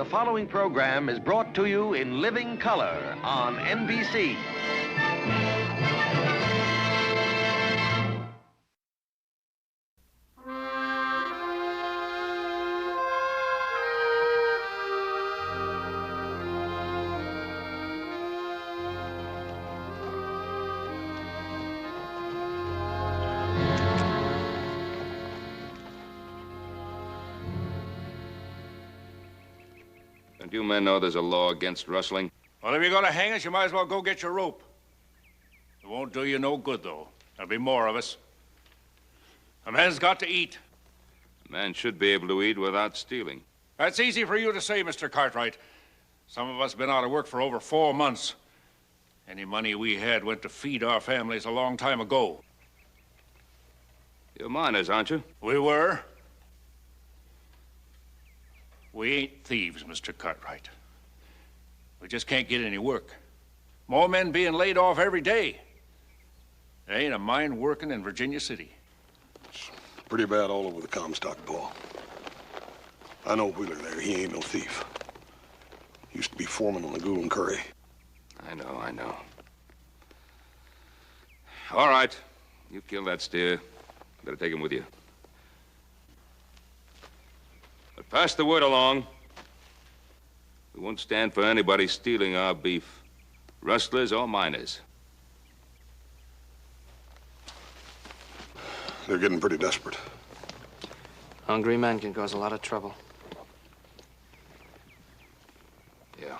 the following program is brought to you in living color on NBC. Don't you men know there's a law against rustling? Well, if you're going to hang us, you might as well go get your rope. It won't do you no good, though. There'll be more of us. A man's got to eat. A man should be able to eat without stealing. That's easy for you to say, Mr. Cartwright. Some of us have been out of work for over 4 months. Any money we had went to feed our families a long time ago. You're miners, aren't you? We were. We ain't thieves, Mr. Cartwright. We just can't get any work. More men being laid off every day. There ain't a mine working in Virginia City. It's pretty bad all over the Comstock, Paul. I know Wheeler there. He ain't no thief. Used to be foreman on the Gould and Curry. I know. All right. You killed that steer. Better take him with you. But pass the word along. We won't stand for anybody stealing our beef. Rustlers or miners. They're getting pretty desperate. Hungry men can cause a lot of trouble. Yeah.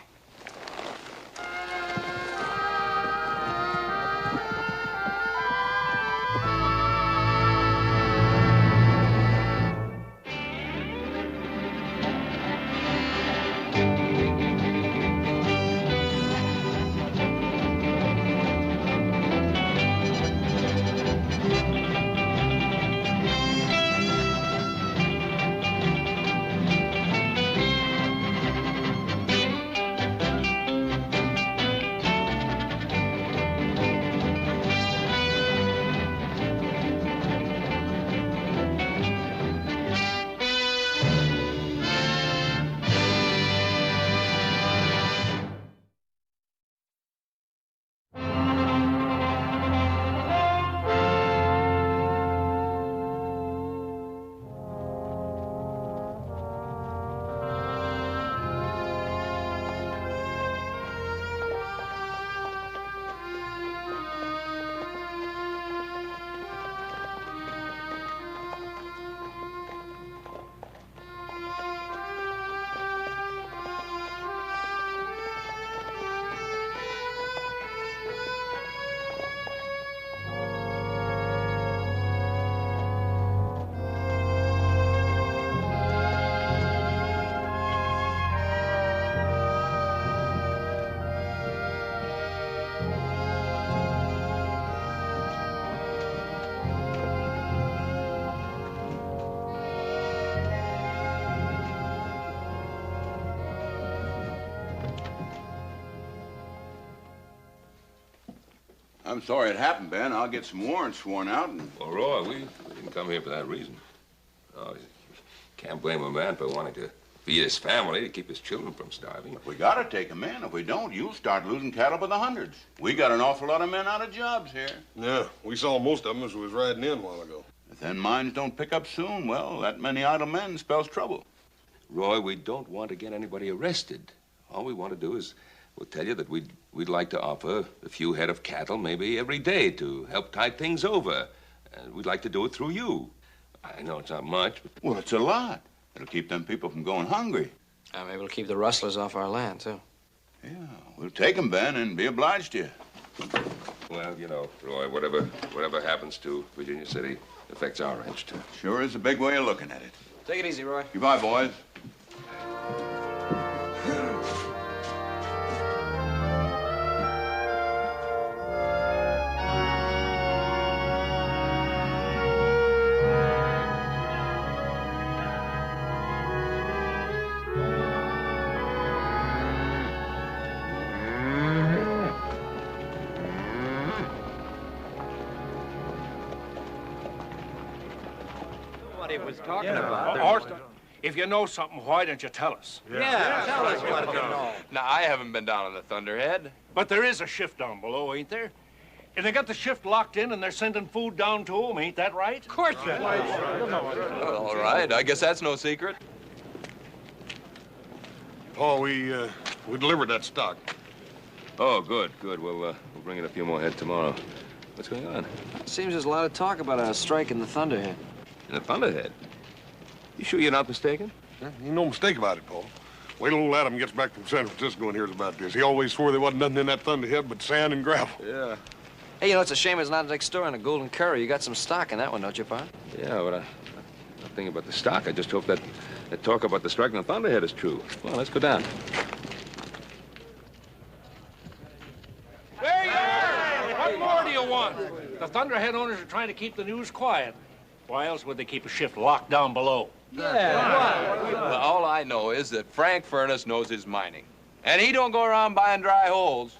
I'm sorry it happened, Ben. I'll get some warrants sworn out and... Well, Roy, we didn't come here for that reason. Oh, you can't blame a man for wanting to feed his family, to keep his children from starving. We gotta take them in. If we don't, you'll start losing cattle by the hundreds. We got an awful lot of men out of jobs here. Yeah, we saw most of them as we was riding in a while ago. If then mines don't pick up soon, well, that many idle men spells trouble. Roy, we don't want to get anybody arrested. All we want to do is, we'll tell you that we'd like to offer a few head of cattle maybe every day to help tide things over. And we'd like to do it through you. I know it's not much, but... Well, it's a lot. It'll keep them people from going hungry. Maybe it'll keep the rustlers off our land, too. Yeah, we'll take them, Ben, and be obliged to you. Well, you know, Roy, whatever happens to Virginia City affects our ranch, too. Sure is a big way of looking at it. Take it easy, Roy. Goodbye, boys. What he was talking about. If you know something, why don't you tell us? Yeah, tell us what you know. Now, I haven't been down on the Thunderhead. But there is a shift down below, ain't there? And they got the shift locked in and they're sending food down to them, ain't that right? Of course it is. Well, all right, I guess that's no secret. Paul, we delivered that stock. Oh, good. We'll bring in a few more head tomorrow. What's going on? Seems there's a lot of talk about a strike in the Thunderhead. In the Thunderhead? You sure you're not mistaken? Ain't no mistake about it, Paul. Wait till old Adam gets back from San Francisco and hears about this. He always swore there wasn't nothing in that Thunderhead but sand and gravel. Yeah. Hey, you know, it's a shame it's not next door in a Golden Curry. You got some stock in that one, don't you, Pa? Yeah, but I'm not thinking about the stock. I just hope that talk about the strike in the Thunderhead is true. Well, let's go down. There you are! What more do you want? The Thunderhead owners are trying to keep the news quiet. Why else would they keep a shift locked down below? Well, all I know is that Frank Furnace knows his mining. And he don't go around buying dry holes.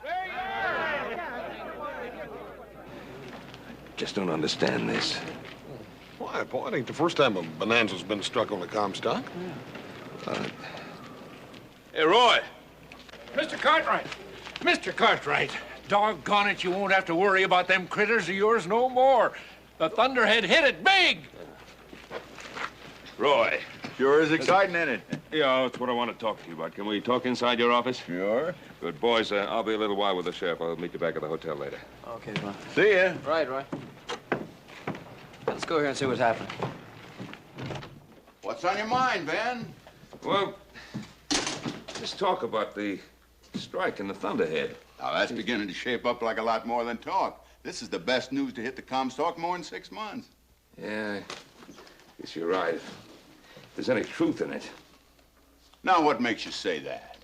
Just don't understand this. Why, Paul? It ain't the first time a Bonanza's been struck on the Comstock. Hey, Roy. Mr. Cartwright. Mr. Cartwright. Doggone it, you won't have to worry about them critters of yours no more. The Thunderhead hit it big. Roy. Sure is exciting, ain't it? Yeah, that's what I want to talk to you about. Can we talk inside your office? Sure. Good. Boys, I'll be a little while with the sheriff. I'll meet you back at the hotel later. Okay, Pa. See ya. Right. Let's go here and see what's happening. What's on your mind, Ben? Well, let's talk about the strike in the Thunderhead. Now, that's beginning to shape up like a lot more than talk. This is the best news to hit the Comstock more than 6 months. Yeah, I guess you're right. If there's any truth in it. Now, what makes you say that?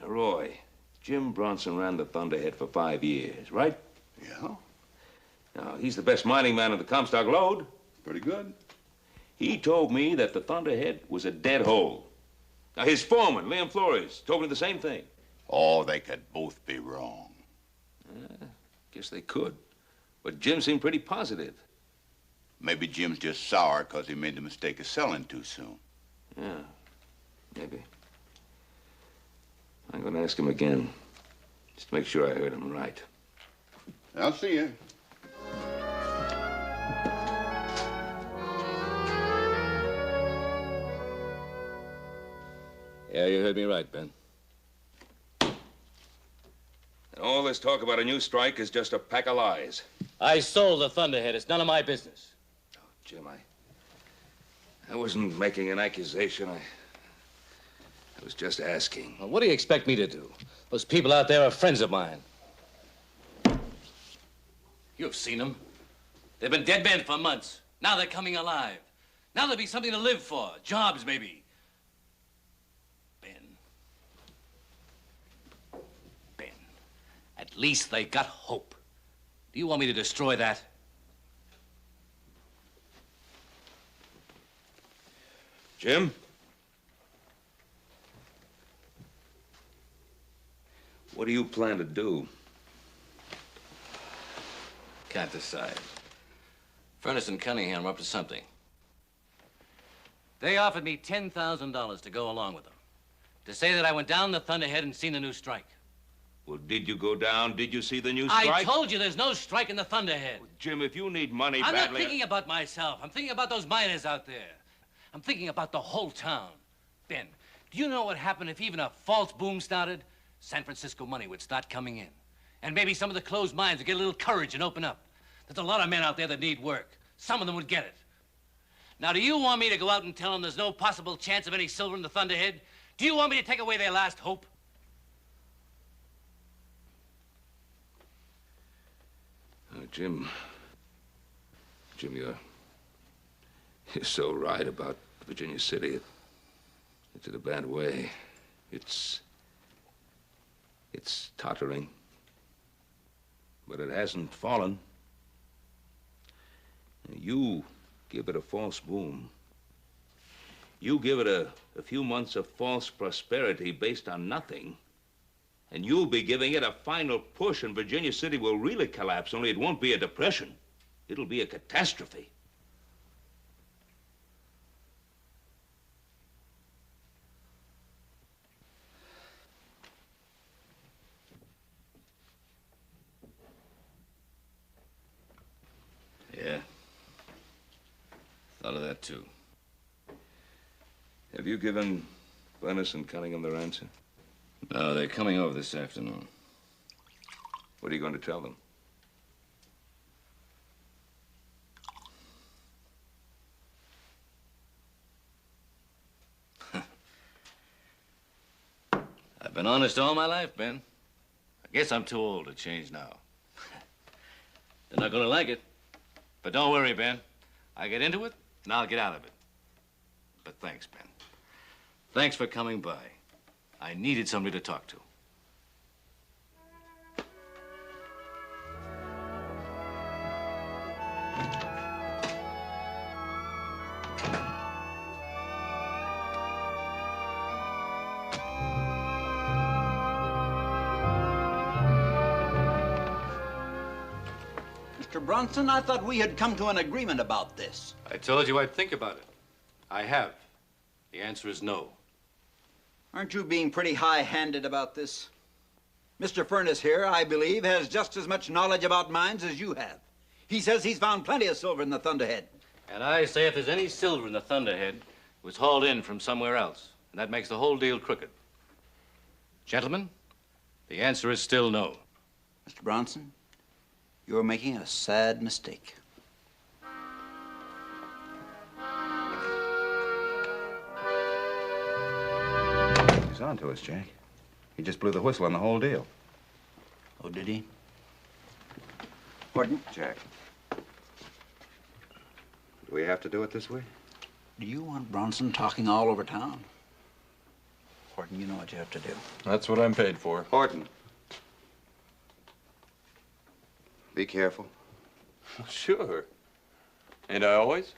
Now, Roy, Jim Bronson ran the Thunderhead for 5 years, right? Yeah, Now, he's the best mining man in the Comstock Lode. pretty good. He told me that the Thunderhead was a dead hole. Now, his foreman, Liam Flores, told me the same thing. Oh, they could both be wrong. Guess they could. But Jim seemed pretty positive. Maybe Jim's just sour because he made the mistake of selling too soon. Yeah, maybe. I'm going to ask him again, just to make sure I heard him right. I'll see you. Yeah, you heard me right, Ben. And all this talk about a new strike is just a pack of lies. I sold the Thunderhead. It's none of my business. Oh, Jim, I wasn't making an accusation. I was just asking. Well, what do you expect me to do? Those people out there are friends of mine. You've seen them. They've been dead men for months. Now they're coming alive. Now there'll be something to live for. Jobs, maybe. Ben, at least they got hope. Do you want me to destroy that? Jim? What do you plan to do? Can't decide. Furnace and Cunningham are up to something. They offered me $10,000 to go along with them. To say that I went down the Thunderhead and seen the new strike. Well, did you go down? Did you see the new strike? I told you there's no strike in the Thunderhead. Jim, if you need money I'm badly... not thinking about myself. I'm thinking about those miners out there. I'm thinking about the whole town. Ben, do you know what would happen if even a false boom started? San Francisco money would start coming in. And maybe some of the closed mines would get a little courage and open up. There's a lot of men out there that need work. Some of them would get it. Now, do you want me to go out and tell them there's no possible chance of any silver in the Thunderhead? Do you want me to take away their last hope? Jim, you're so right about Virginia City. It's in a bad way. It's tottering. But it hasn't fallen. You give it a false boom. You give it a few months of false prosperity based on nothing, and you'll be giving it a final push, and Virginia City will really collapse, only it won't be a depression. It'll be a catastrophe. Thought of that, too. Have you given Furnace and Cunningham their answer? No, they're coming over this afternoon. What are you going to tell them? I've been honest all my life, Ben. I guess I'm too old to change now. They're not gonna like it. But don't worry, Ben. I get into it, and I'll get out of it. But thanks, Ben. Thanks for coming by. I needed somebody to talk to. Mr. Bronson, I thought we had come to an agreement about this. I told you I'd think about it. I have. The answer is no. Aren't you being pretty high-handed about this? Mr. Furnace here, I believe, has just as much knowledge about mines as you have. He says he's found plenty of silver in the Thunderhead. And I say if there's any silver in the Thunderhead, it was hauled in from somewhere else. And that makes the whole deal crooked. Gentlemen, the answer is still no. Mr. Bronson, you're making a sad mistake. He's on to us, Jack. He just blew the whistle on the whole deal. Oh, did he? Pardon? Jack. Do we have to do it this way? Do you want Bronson talking all over town? Horton, you know what you have to do. That's what I'm paid for. Horton. Be careful. Sure. Ain't I always?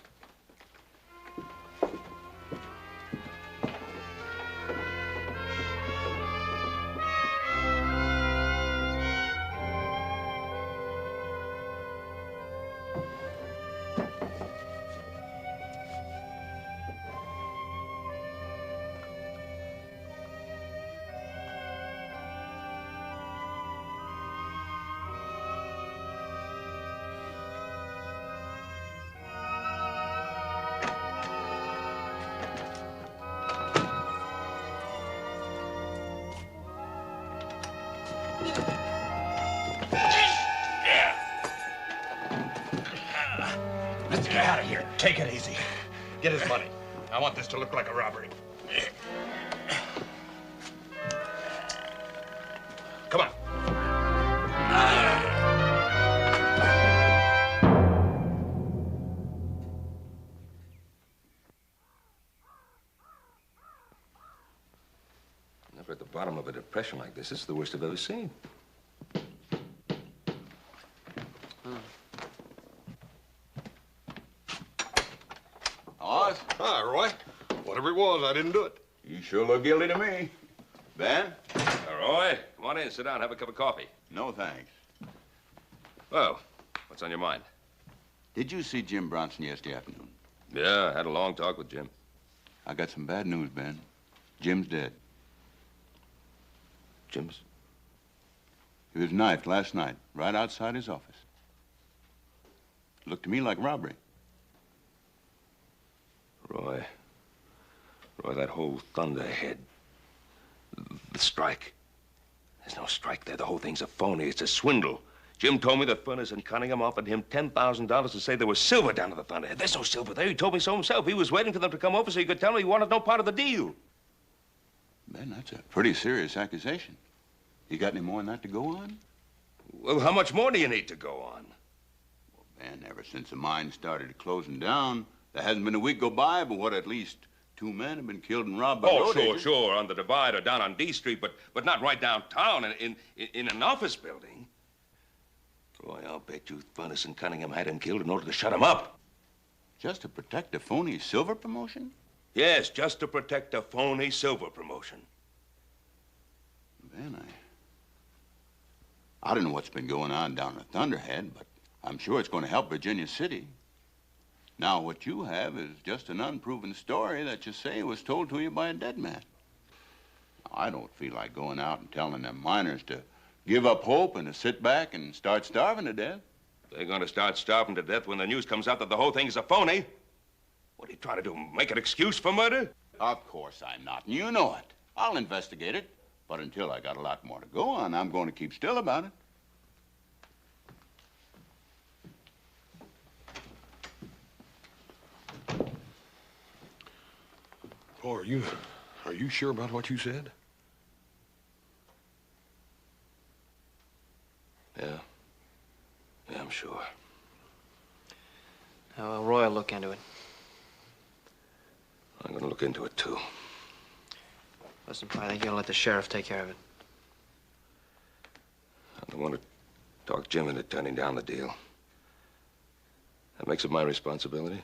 Let's get out of here. Take it easy. Get his money. I want this to look like a robbery. Come on. Never at the bottom of a depression like this. This is the worst I've ever seen. Oz? Hi, Roy. Whatever it was, I didn't do it. You sure look guilty to me. Ben? Roy, come on in, sit down, have a cup of coffee. No, thanks. Well, what's on your mind? Did you see Jim Bronson yesterday afternoon? Yeah, I had a long talk with Jim. I got some bad news, Ben. Jim's dead. Jim's? He was knifed last night, right outside his office. Looked to me like robbery. Roy, that whole Thunderhead, the strike. There's no strike there. The whole thing's a phony. It's a swindle. Jim told me that Furnace and Cunningham offered him $10,000 to say there was silver down at the Thunderhead. There's no silver there. He told me so himself. He was waiting for them to come over so he could tell me he wanted no part of the deal. Ben, that's a pretty serious accusation. You got any more than that to go on? Well, how much more do you need to go on? Well, Ben, ever since the mine started closing down, there hasn't been a week go by but what at least 2 men have been killed and robbed by road agents. Sure, on the divide or down on D Street, but not right downtown in an office building. Boy, I'll bet you Furnace and Cunningham had him killed in order to shut him up. Just to protect a phony silver promotion? Yes, just to protect a phony silver promotion. Ben, I don't know what's been going on down at Thunderhead, but I'm sure it's going to help Virginia City. Now, what you have is just an unproven story that you say was told to you by a dead man. I don't feel like going out and telling them miners to give up hope and to sit back and start starving to death. They're going to start starving to death when the news comes out that the whole thing is a phony. What are you trying to do, make an excuse for murder? Of course I'm not, and you know it. I'll investigate it, but until I got a lot more to go on, I'm going to keep still about it. Paul, are you sure about what you said? Yeah. Yeah, I'm sure. Well, Roy will look into it. I'm gonna look into it, too. Listen, I think you'll let the sheriff take care of it. I don't want to talk Jim into turning down the deal. That makes it my responsibility.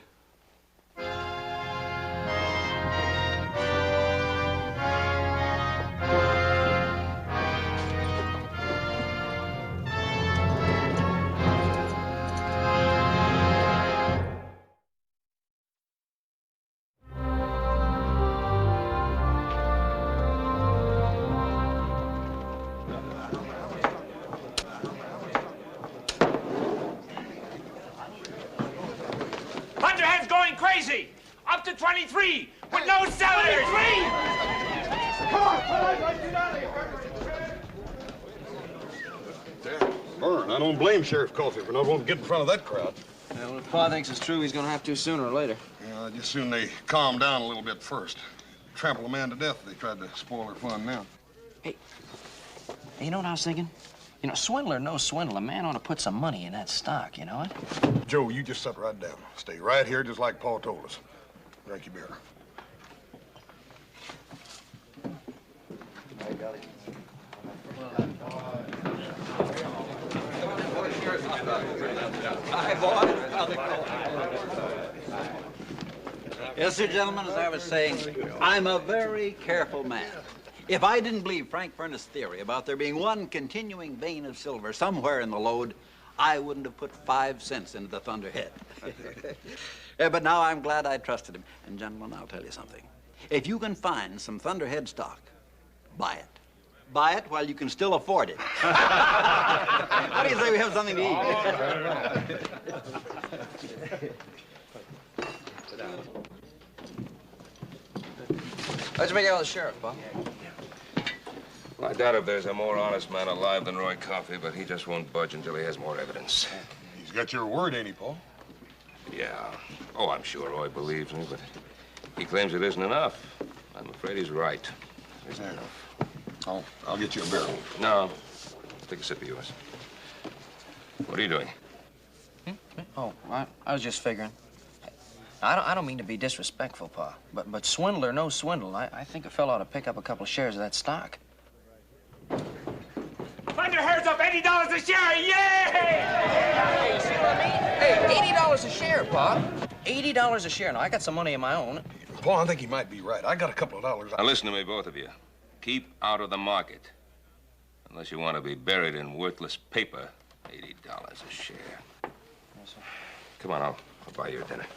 Thunderhead's going crazy! Up to 23 with no cylinders! 23! Come on! Burn, I don't blame Sheriff Coffey for not wanting to get in front of that crowd. Well, if Pa thinks it's true, he's gonna have to sooner or later. Yeah, just soon they calm down a little bit first. Trample a man to death if they tried to spoil their fun now. Hey, you know what I was thinking? You know, swindler or no swindle, a man ought to put some money in that stock, you know what? Joe, you just sit right down. Stay right here just like Paul told us. Drink your beer. Yes, sir, gentlemen, as I was saying, I'm a very careful man. If I didn't believe Frank Furness' theory about there being one continuing vein of silver somewhere in the load, I wouldn't have put 5 cents into the Thunderhead. But now I'm glad I trusted him. And, gentlemen, I'll tell you something. If you can find some Thunderhead stock, buy it. Buy it while you can still afford it. How do you say we have something to eat? How'd you make out with the sheriff, Bob? Well, I doubt if there's a more honest man alive than Roy Coffey, but he just won't budge until he has more evidence. He's got your word, ain't he, Paul? Yeah. Oh, I'm sure Roy believes me, but he claims it isn't enough. I'm afraid he's right. It isn't enough. I'll get you a barrel. No. Take a sip of yours. What are you doing? Oh, I was just figuring. I don't mean to be disrespectful, Pa, but swindle or no swindle, I think a fellow ought to pick up a couple of shares of that stock. Thunderhead's up $80 a share! Yay! You see what I mean? Hey, $80 a share, Pa. $80 a share. Now, I got some money of my own. Paul, I think he might be right. I got a couple of dollars. Now, listen to me, both of you. Keep out of the market. Unless you want to be buried in worthless paper. $80 a share. Yes, sir. Come on, I'll buy you a dinner.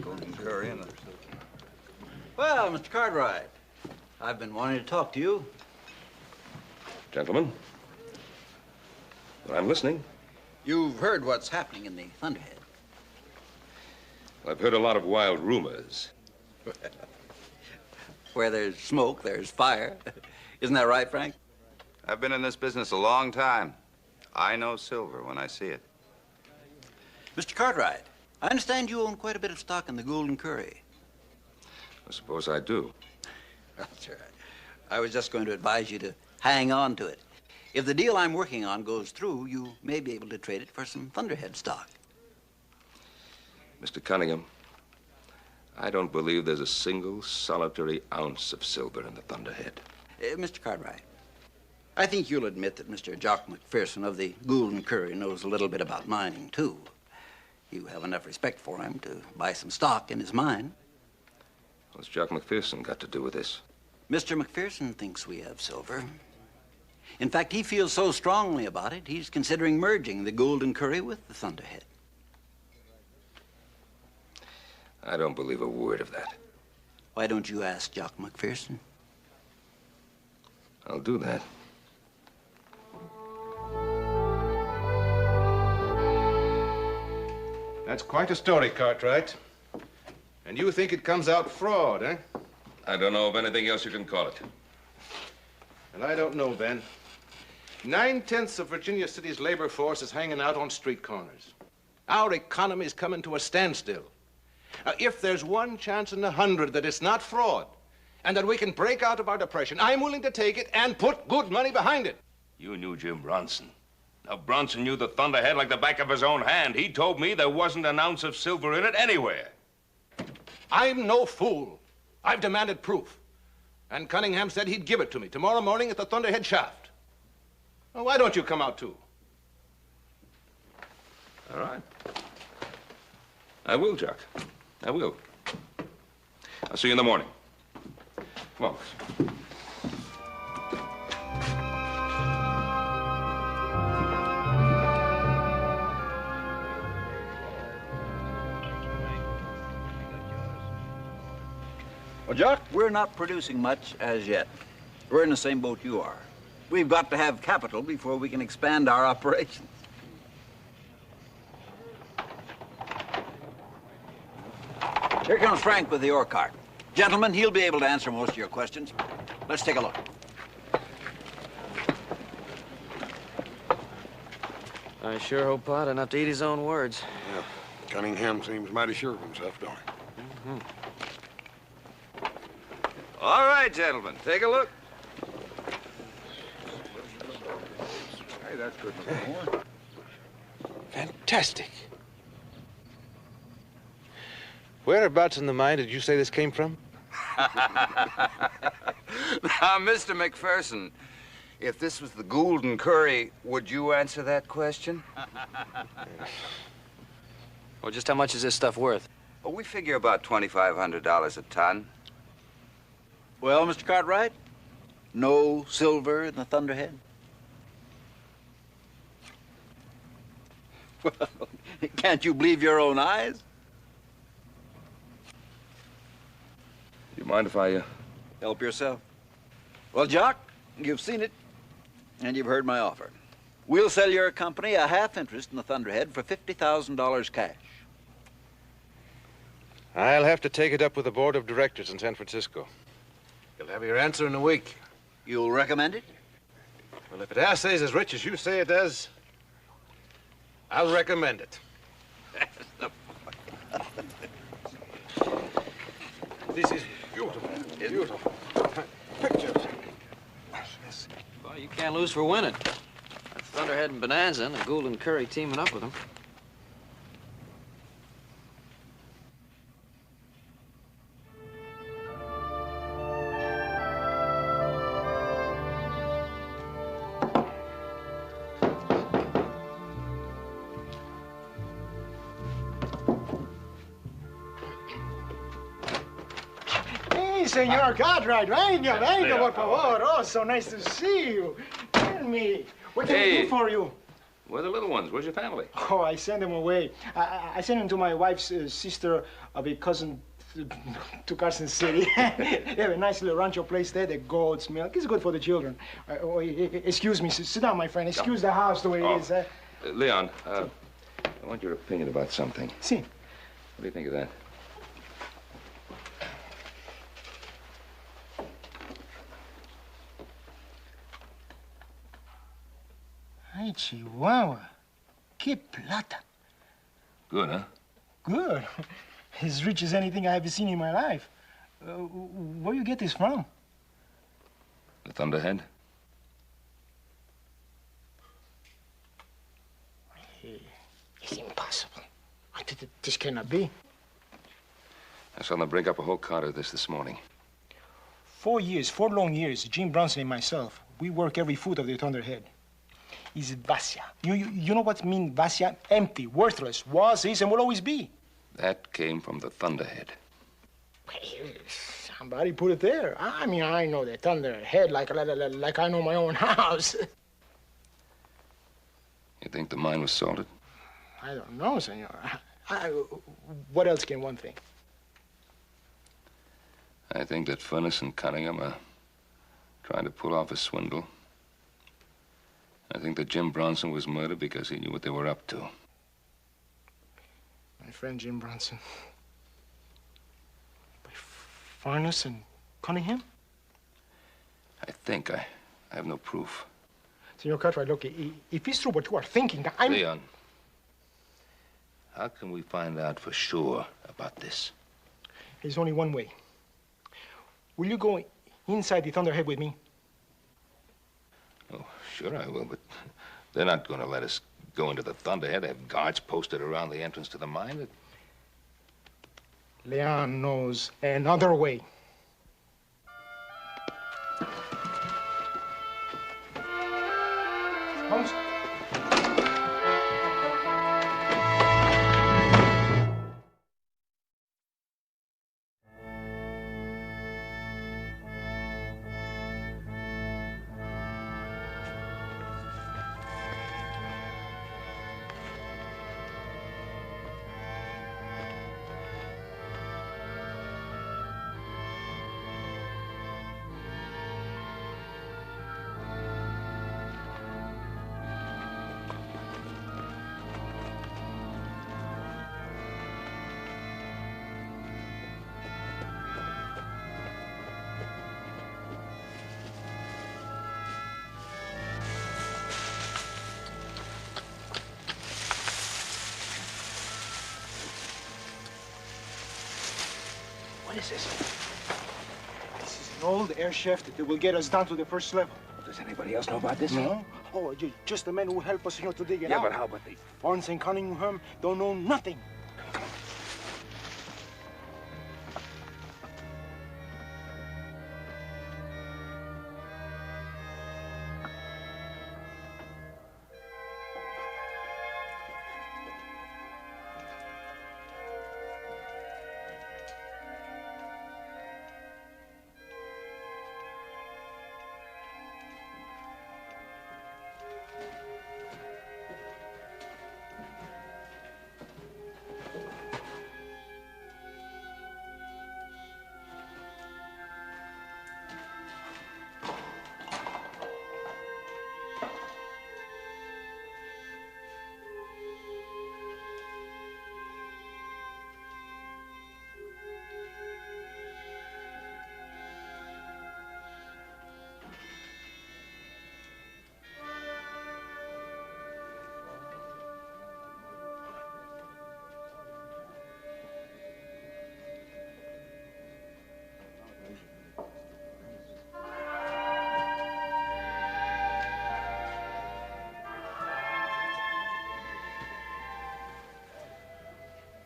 Golden curry in there. Well, Mr. Cartwright, I've been wanting to talk to you. Gentlemen, I'm listening. You've heard what's happening in the Thunderhead. I've heard a lot of wild rumors. Where there's smoke, there's fire. Isn't that right, Frank? I've been in this business a long time. I know silver when I see it. Mr. Cartwright, I understand you own quite a bit of stock in the Golden Curry. I suppose I do. That's right. I was just going to advise you to hang on to it. If the deal I'm working on goes through, you may be able to trade it for some Thunderhead stock. Mr. Cunningham, I don't believe there's a single solitary ounce of silver in the Thunderhead. Mr. Cartwright, I think you'll admit that Mr. Jock McPherson of the Golden Curry knows a little bit about mining, too. You have enough respect for him to buy some stock in his mine. What's Jock McPherson got to do with this? Mr. McPherson thinks we have silver. In fact, he feels so strongly about it, he's considering merging the Golden Curry with the Thunderhead. I don't believe a word of that. Why don't you ask Jock McPherson? I'll do that. That's quite a story, Cartwright. And you think it comes out fraud, eh? I don't know of anything else you can call it. And I don't know, Ben. 9/10 of Virginia City's labor force is hanging out on street corners. Our economy is coming to a standstill. Now, if there's one chance in 100 that it's not fraud and that we can break out of our depression, I'm willing to take it and put good money behind it. You knew Jim Bronson. Now, Bronson knew the Thunderhead like the back of his own hand. He told me there wasn't an ounce of silver in it anywhere. I'm no fool. I've demanded proof. And Cunningham said he'd give it to me tomorrow morning at the Thunderhead shaft. Well, why don't you come out, too? All right. I will, Jock. I will. I'll see you in the morning. Come on, boys. Well, Jock, we're not producing much as yet. We're in the same boat you are. We've got to have capital before we can expand our operations. Here comes Frank with the ore cart. Gentlemen, he'll be able to answer most of your questions. Let's take a look. I sure hope Pa doesn't have to eat his own words. Yeah, Cunningham seems mighty sure of himself, don't he? Mm-hmm. All right, gentlemen, take a look. Hey, that's good. Fantastic. Whereabouts in the mine did you say this came from? Now, Mr. McPherson, if this was the Gould and Curry, would you answer that question? Well, just how much is this stuff worth? Well, we figure about $2,500 a ton. Well, Mr. Cartwright, no silver in the Thunderhead? Well, can't you believe your own eyes? You mind if I, Help yourself. Well, Jock, you've seen it, and you've heard my offer. We'll sell your company a half interest in the Thunderhead for $50,000 cash. I'll have to take it up with the board of directors in San Francisco. You'll have your answer in a week. You'll recommend it? Well, if it assays as rich as you say it does, I'll recommend it. This is beautiful. Beautiful. Pictures. Well, you can't lose for winning. That's Thunderhead and Bonanza and the Gould and Curry teaming up with them. Senor Cartwright, venga, por favor. Oh, so nice to see you. Tell me, what can I do for you? Where are the little ones? Where's your family? Oh, I sent them away. I sent them to my wife's sister of a cousin to Carson City. They have a nice little rancho place there, the goat's milk. It's good for the children. Excuse me, sit down, my friend. Excuse the house the way it is. Leon, I want your opinion about something. Si. What do you think of that? Ay, Chihuahua. Que plata. Good, huh? Good. As rich as anything I ever seen in my life. Where you get this from? The Thunderhead? It's impossible. This cannot be. I saw them break up a whole cart of this morning. 4 years, 4 long years, Jim Bronson and myself, we work every foot of the Thunderhead. It's Vasya. You know what mean Vasya? Empty, worthless, was, is, and will always be. That came from the Thunderhead. Somebody put it there. I mean, I know the Thunderhead like I know my own house. You think the mine was salted? I don't know, senor. What else can one think? I think that Furness and Cunningham are trying to pull off a swindle. I think that Jim Bronson was murdered because he knew what they were up to. My friend Jim Bronson. By Farnes and Cunningham? I think. I have no proof. Senor Cartwright, look, if it's true what you are thinking, I'm... Leon, how can we find out for sure about this? There's only one way. Will you go inside the Thunderhead with me? Oh, sure I will, but they're not going to let us go into the Thunderhead. They have guards posted around the entrance to the mine. Leon knows another way. Holmes? What is this? This is an old air shaft that will get us down to the first level. Does anybody else know about this? No. Oh, just the men who help us, to dig it out. Yeah, but how about the... Farnes and Cunningham don't know nothing.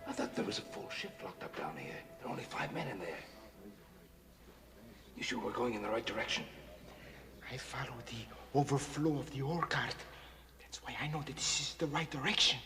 I thought there was a full shift locked up down here. There are only 5 men in there. You sure we're going in the right direction? I followed the overflow of the ore cart. That's why I know that this is the right direction.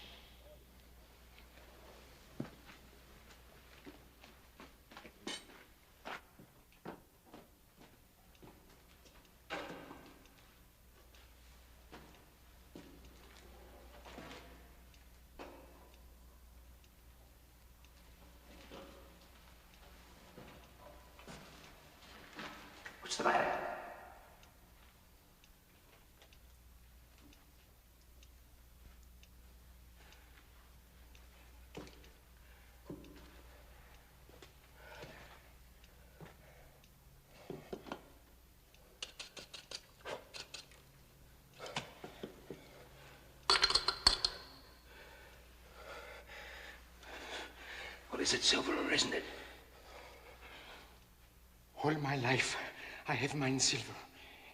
What's the matter? Well, is it silver or isn't it? All my life, I have mined silver.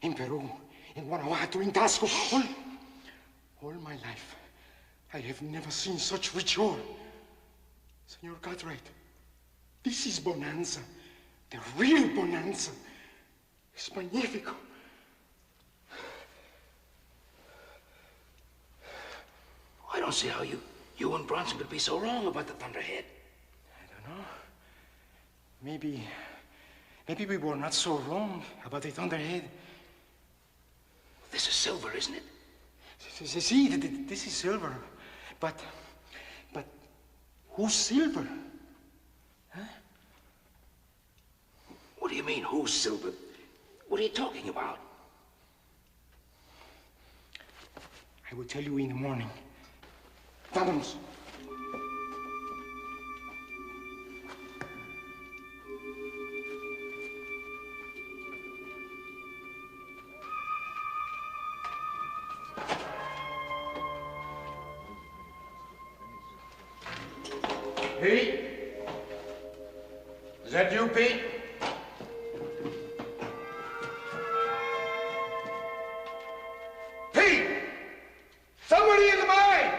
In Peru, in Guanajuato, in Tasco. All my life, I have never seen such rich ore. Senor Cartwright, this is Bonanza. The real Bonanza. It's magnifico. I don't see how you and Bronson could be so wrong about the Thunderhead. I don't know. Maybe we were not so wrong about the Thunderhead. This is silver, isn't it? See, this is silver. But who's silver? Huh? What do you mean, who's silver? What are you talking about? I will tell you in the morning. Vámonos. Pete? Is that you, Pete? Pete! Somebody in the mine!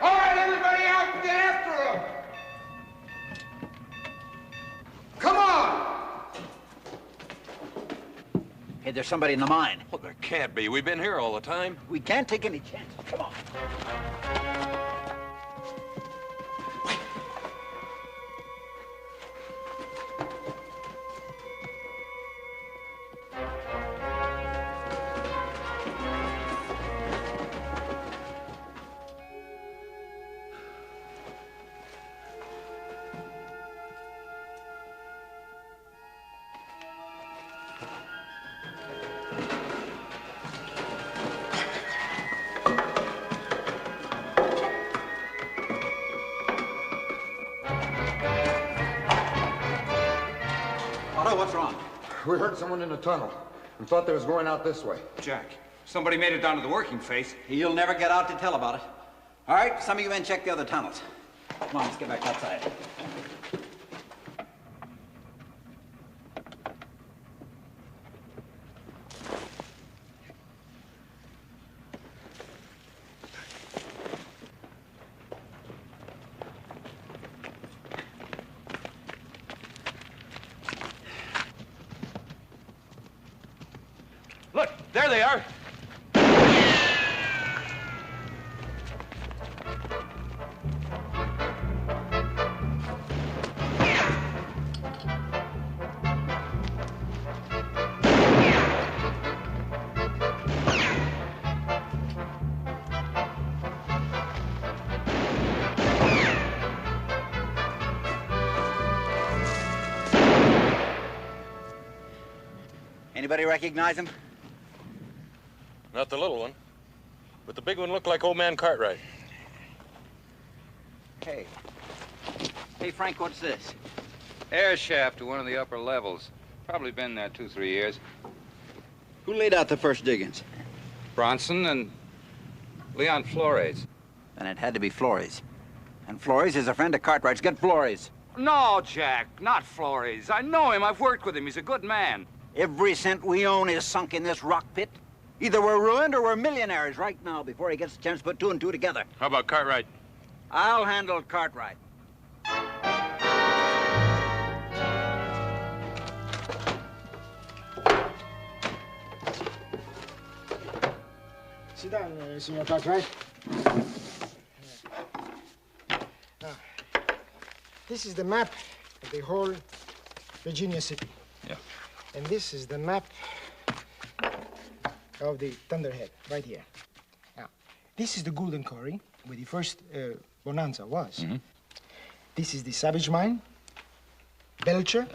All right, everybody out and get after him! Come on! Hey, there's somebody in the mine. Well, there can't be. We've been here all the time. We can't take any chances. Come on. What's wrong? We heard someone in the tunnel and thought they was going out this way. Jack, somebody made it down to the working face. You'll never get out to tell about it. All right, some of you men check the other tunnels. Come on, let's get back outside. Look, there they are. Anybody recognize him? Not the little one, but the big one looked like old man Cartwright. Hey. Hey, Frank, what's this? Air shaft to one of the upper levels. Probably been there 2-3 years. Who laid out the first diggings? Bronson and Leon Flores. Then it had to be Flores. And Flores is a friend of Cartwright's. Get Flores. No, Jack, not Flores. I know him. I've worked with him. He's a good man. Every cent we own is sunk in this rock pit. Either we're ruined or we're millionaires right now before he gets a chance to put 2 and 2 together. How about Cartwright? I'll handle Cartwright. Sit down, Senor Cartwright. This is the map of the whole Virginia City. Yeah. And this is the map of the Thunderhead, right here. Now, this is the Golden Quarry, where the first Bonanza was. Mm-hmm. This is the Savage Mine, Belcher,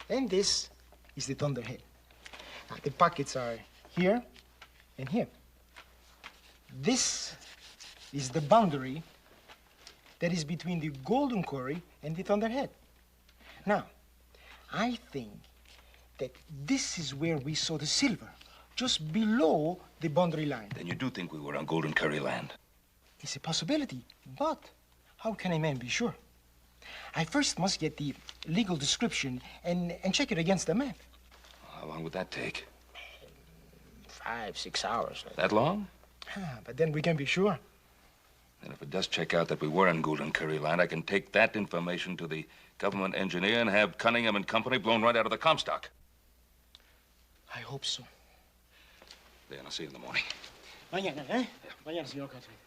and this is the Thunderhead. Now, the pockets are here and here. This is the boundary that is between the Golden Quarry and the Thunderhead. Now, I think that this is where we saw the silver, just below the boundary line. Then you do think we were on Golden Curry land? It's a possibility, but how can a man be sure? I first must get the legal description and check it against the map. How long would that take? 5-6 hours. That long? But then we can be sure. And if it does check out that we were on Golden Curry land, I can take that information to the government engineer and have Cunningham and Company blown right out of the Comstock. I hope so. Then I'll see you in the morning. Mañana, ¿eh? Mañana, señor Cartwright.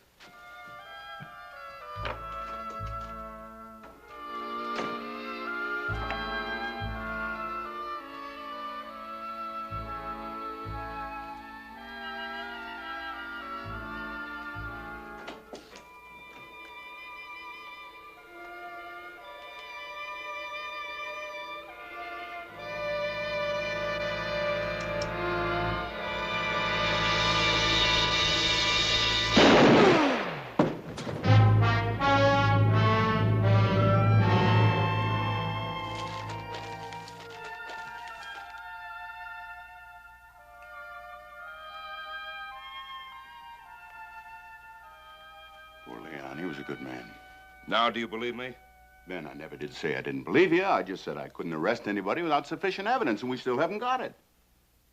Poor Leon, he was a good man. Now, do you believe me? Ben, I never did say I didn't believe you. I just said I couldn't arrest anybody without sufficient evidence, and we still haven't got it.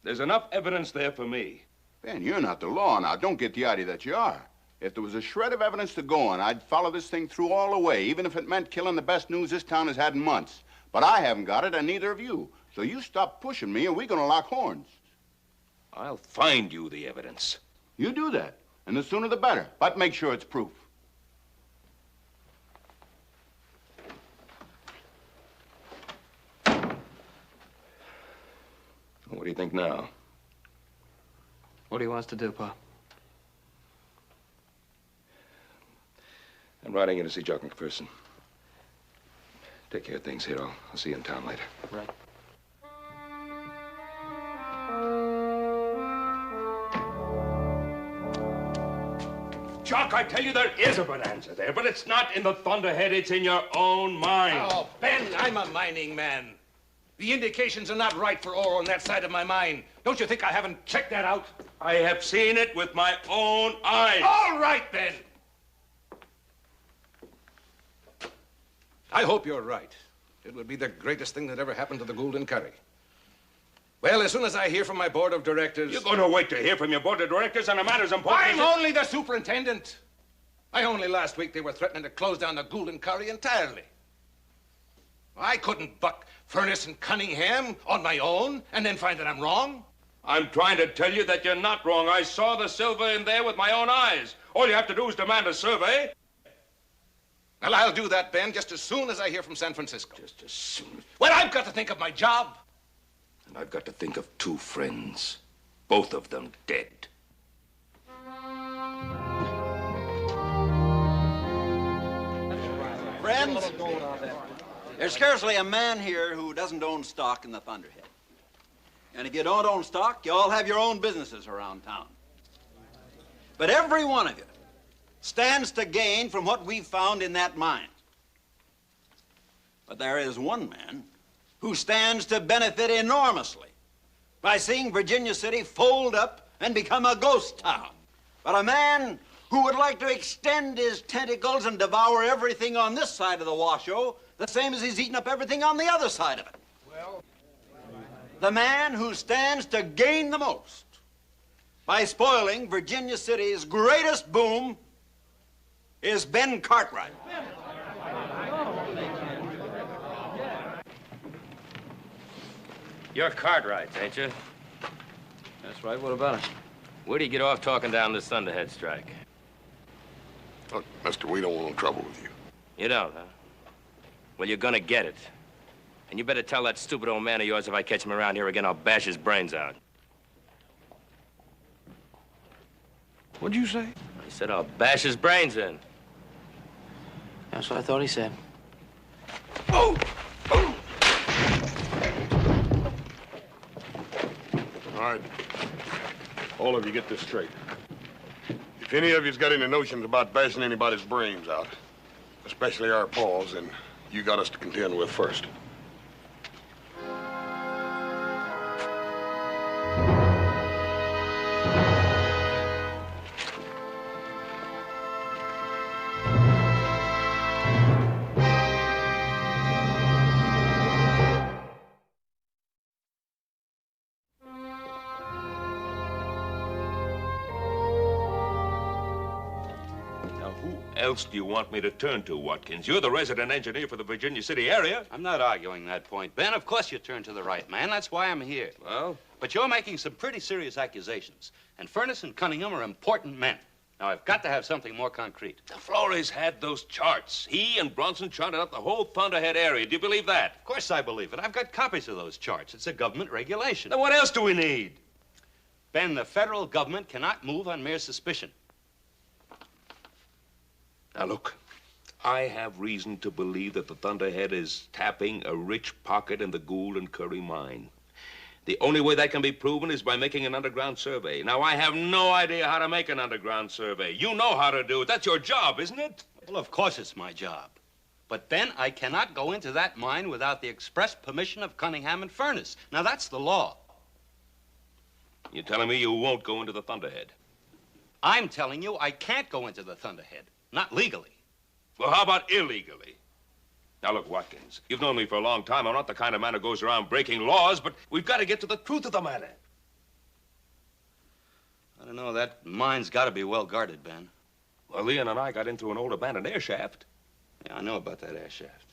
There's enough evidence there for me. Ben, you're not the law now. Don't get the idea that you are. If there was a shred of evidence to go on, I'd follow this thing through all the way, even if it meant killing the best news this town has had in months. But I haven't got it, and neither have you. So you stop pushing me, or we're gonna lock horns. I'll find you the evidence. You do that, and the sooner the better. But make sure it's proof. What do you think now? What do you want us to do, Pa? I'm riding in to see Jock McPherson. Take care of things here. I'll see you in town later. Right. Jock, I tell you, there is a bonanza there, but it's not in the Thunderhead. It's in your own mind. Oh, Ben, I'm a mining man. The indications are not right for ore on that side of my mine. Don't you think I haven't checked that out? I have seen it with my own eyes. All right, then. I hope you're right. It would be the greatest thing that ever happened to the Gould and Curry. Well, as soon as I hear from my board of directors... You're going to wait to hear from your board of directors on a matter as important I'm only the superintendent. Only last week they were threatening to close down the Gould and Curry entirely. I couldn't buck Furnace and Cunningham on my own and then find that I'm wrong. I'm trying to tell you that you're not wrong. I saw the silver in there with my own eyes. All you have to do is demand a survey. Well, I'll do that, Ben, just as soon as I hear from San Francisco. Just as soon. Well, I've got to think of my job. And I've got to think of two friends. Both of them dead. Friends, there's scarcely a man here who doesn't own stock in the Thunderhead. And if you don't own stock, you all have your own businesses around town. But every one of you stands to gain from what we've found in that mine. But there is one man who stands to benefit enormously by seeing Virginia City fold up and become a ghost town. But a man who would like to extend his tentacles and devour everything on this side of the Washoe, the same as he's eaten up everything on the other side of it. Well, the man who stands to gain the most by spoiling Virginia City's greatest boom is Ben Cartwright. You're Cartwright, ain't you? That's right. What about it? Where do you get off talking down this Thunderhead strike? Look, mister, we don't want no trouble with you. You don't, huh? Well, you're gonna get it. And you better tell that stupid old man of yours if I catch him around here again, I'll bash his brains out. What'd you say? He said I'll bash his brains in. That's what I thought he said. Oh! All right. All of you get this straight. If any of you's got any notions about bashing anybody's brains out, especially our paws, then you got us to contend with first. Else do you want me to turn to, Watkins? You're the resident engineer for the Virginia City area. I'm not arguing that point, Ben. Of course you turned to the right man. That's why I'm here. Well? But you're making some pretty serious accusations. And Furnace and Cunningham are important men. Now, I've got to have something more concrete. Flores had those charts. He and Bronson charted out the whole Thunderhead area. Do you believe that? Of course I believe it. I've got copies of those charts. It's a government regulation. Then what else do we need? Ben, the federal government cannot move on mere suspicion. Now, look, I have reason to believe that the Thunderhead is tapping a rich pocket in the Gould and Curry mine. The only way that can be proven is by making an underground survey. Now, I have no idea how to make an underground survey. You know how to do it. That's your job, isn't it? Well, of course it's my job. But, Ben, I cannot go into that mine without the express permission of Cunningham and Furnace. Now, that's the law. You're telling me you won't go into the Thunderhead? I'm telling you I can't go into the Thunderhead. Not legally. Well, how about illegally? Now, look, Watkins, you've known me for a long time. I'm not the kind of man who goes around breaking laws, but we've got to get to the truth of the matter. I don't know. That mine's got to be well guarded, Ben. Well, Leon and I got in through an old abandoned air shaft. Yeah, I know about that air shaft.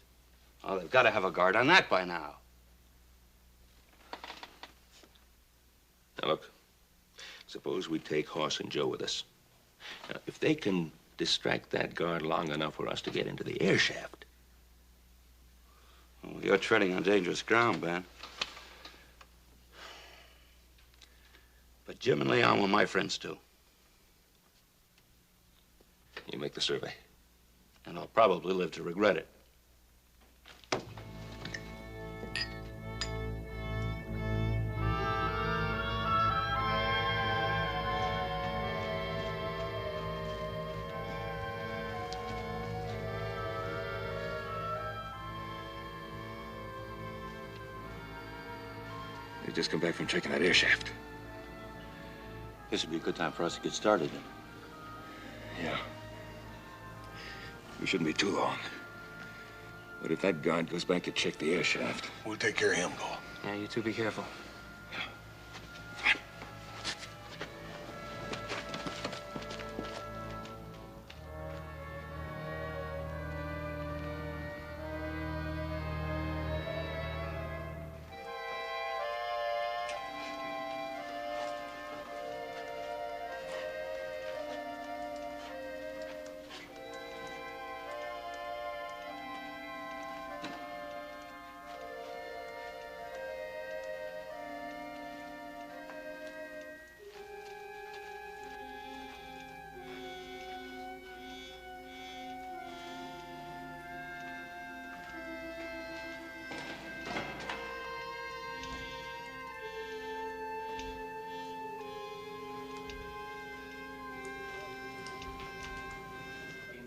Oh, they've got to have a guard on that by now. Now, look, suppose we take Hoss and Joe with us. Now, if they can distract that guard long enough for us to get into the air shaft. Oh, you're treading on dangerous ground, Ben. But Jim and Leon were my friends, too. You make the survey. And I'll probably live to regret it. They just come back from checking that air shaft. This would be a good time for us to get started then. Yeah. We shouldn't be too long. But if that guard goes back to check the air shaft, we'll take care of him, Paul. Yeah, you two be careful.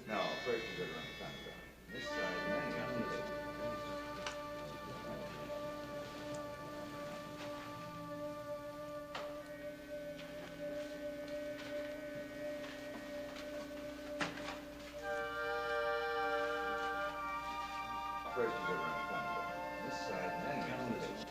No, first you gotta run the Thunderhead. This side, and then you can this. First you gotta run the Thunderhead. This side, and then you can this.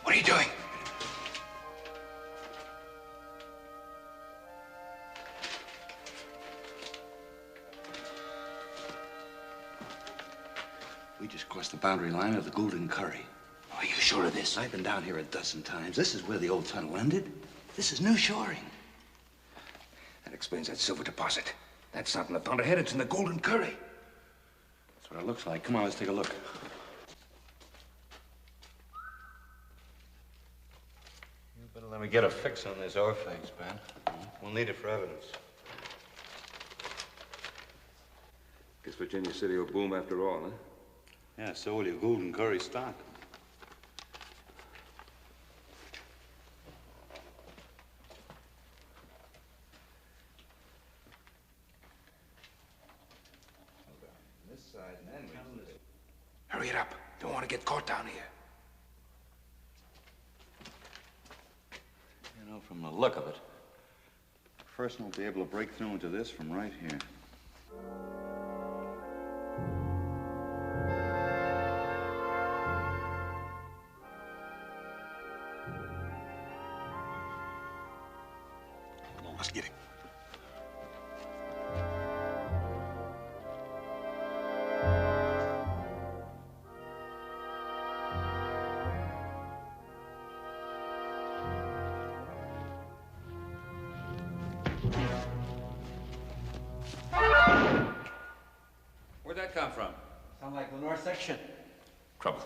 what are you doing? We just crossed the boundary line of the Golden Curry. Are you sure of this? I've been down here a dozen times. This is where the old tunnel ended. This is new shoring. That explains that silver deposit. That's not in the Thunderhead, it's in the Golden Curry. That's what it looks like. Come on, let's take a look. You better let me get a fix on this ore face, Ben. We'll need it for evidence. Guess Virginia City will boom after all, huh? Yeah, so will your Golden Curry stock. This side, and then we can this. Hurry it up. Don't want to get caught down here. You know, from the look of it, a person will be able to break through into this from right here. Let's get him. Where'd that come from? Sound like the north section. Trouble.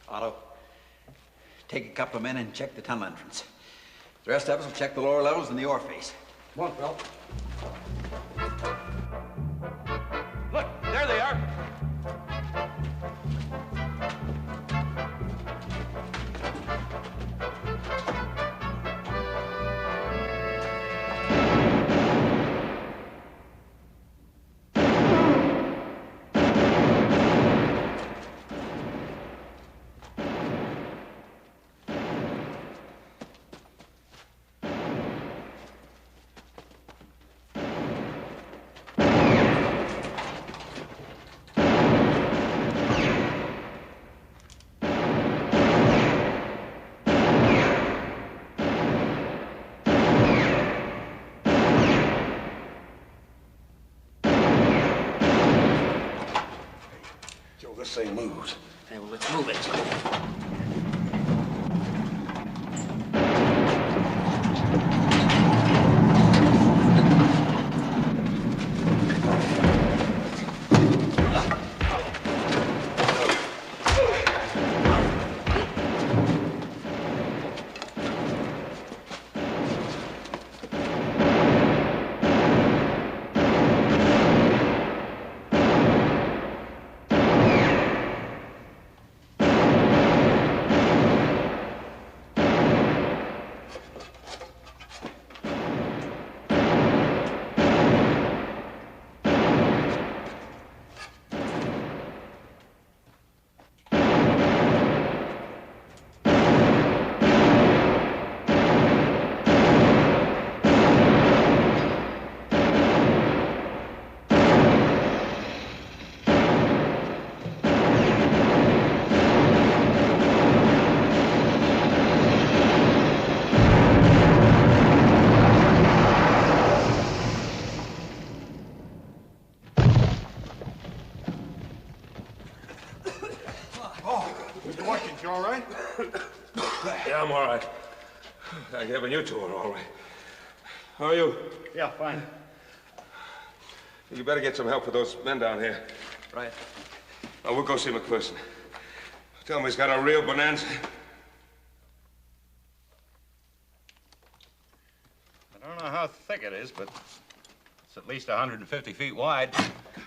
Otto, take a couple of men and check the tunnel entrance. The rest of us will check the lower levels and the ore face. Come on, Phil. say move. Hey, well, let's move it. Mr. Watkins, you all right? Yeah, I'm all right. Thank heaven you two are all right. How are you? Yeah, fine. You better get some help for those men down here. Right. Oh, we'll go see McPherson. Tell him he's got a real bonanza. I don't know how thick it is, but it's at least 150 feet wide.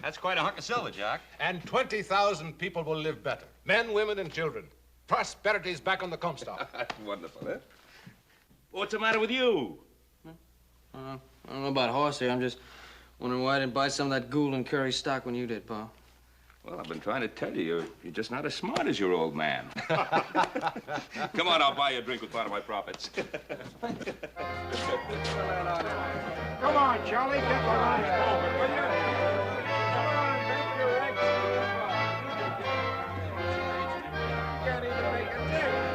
That's quite a hunk of silver, Jock. And 20,000 people will live better. Men, women, and children. Prosperity's back on the Comstock. That's wonderful, eh? What's the matter with you? I don't know about Horsey. I'm just wondering why I didn't buy some of that Gould and Curry stock when you did, Pa. Well, I've been trying to tell you, you're just not as smart as your old man. Come on, I'll buy you a drink with part of my profits. Come on, Charlie, get the ride over, will you? Come on, make your exit. Can't even make a dig.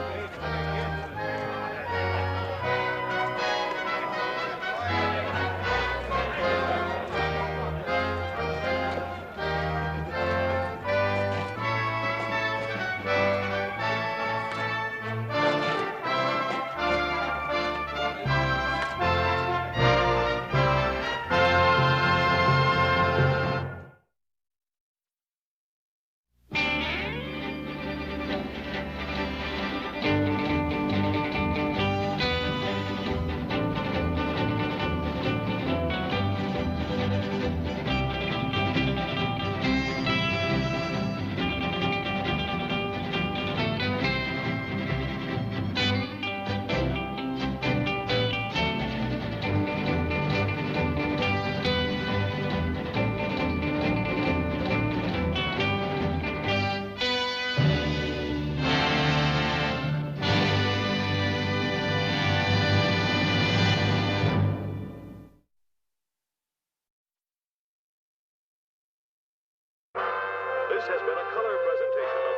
This has been a color presentation of